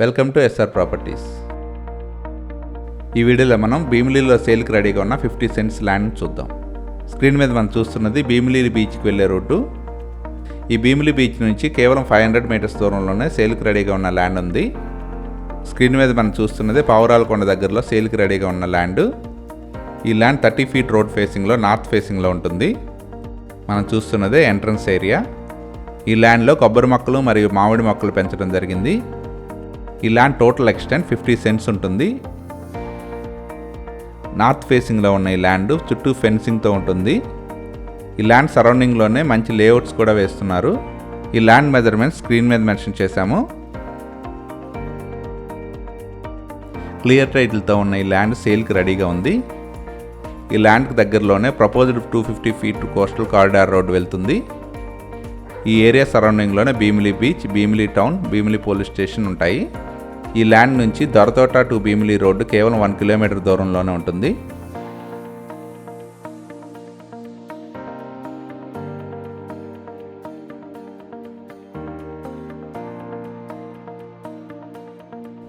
Welcome to SR properties. ఈ వీడియోలో మనం భీమిలీలో సేల్కి రెడీగా ఉన్న 50 సెంట్స్ ల్యాండ్ చూద్దాం. స్క్రీన్ మీద మనం చూస్తున్నది భీమిలీ బీచ్కి వెళ్ళే రోడ్డు. ఈ భీమిలీ బీచ్ నుంచి కేవలం 500 మీటర్స్ దూరంలోనే సేల్కి రెడీగా ఉన్న ల్యాండ్ ఉంది. స్క్రీన్ మీద మనం చూస్తున్నది పావురాలకొండ దగ్గరలో సేల్కి రెడీగా ఉన్న ల్యాండ్. ఈ ల్యాండ్ 30 ఫీట్ రోడ్ ఫేసింగ్లో నార్త్ ఫేసింగ్లో ఉంటుంది. మనం చూస్తున్నదే ఎంట్రన్స్ ఏరియా. ఈ ల్యాండ్లో కొబ్బరి మొక్కలు మరియు మామిడి మొక్కలు పెంచడం జరిగింది. ఈ ల్యాండ్ టోటల్ ఎక్స్టెంట్ 50 సెంట్స్ ఉంటుంది. నార్త్ ఫేసింగ్లో ఉన్న ఈ ల్యాండ్ చుట్టూ ఫెన్సింగ్తో ఉంటుంది. ఈ ల్యాండ్ సరౌండింగ్లోనే మంచి లేఅవుట్స్ కూడా వేస్తున్నారు. ఈ ల్యాండ్ మెజర్మెంట్స్ స్క్రీన్ మీద మెన్షన్ చేశాము. క్లియర్ టైటిల్తో ఉన్న ఈ ల్యాండ్ సేల్కి రెడీగా ఉంది. ఈ ల్యాండ్కి దగ్గరలోనే proposed 250 feet coastal corridor road వెళ్తుంది. ఈ ఏరియా సరౌండింగ్లోనే Bheemili beach, Bheemili town, Bheemili police station ఉంటాయి. ఈ ల్యాండ్ నుంచి దొరతోట టు భీమిలీ రోడ్డు కేవలం 1 కిలోమీటర్ దూరంలోనే ఉంటుంది.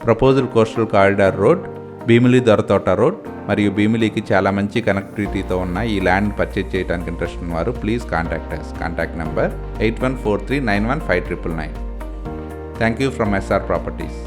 Proposed coastal corridor road, Bheemili Dorathota road మరియు భీమిలీకి చాలా మంచి కనెక్టివిటీతో ఉన్న ఈ ల్యాండ్ పర్చేజ్ చేయడానికి ఇంట్రెస్ట్ ఉన్నవారు please contact us. Contact number 8143915999. Thank you from SR properties.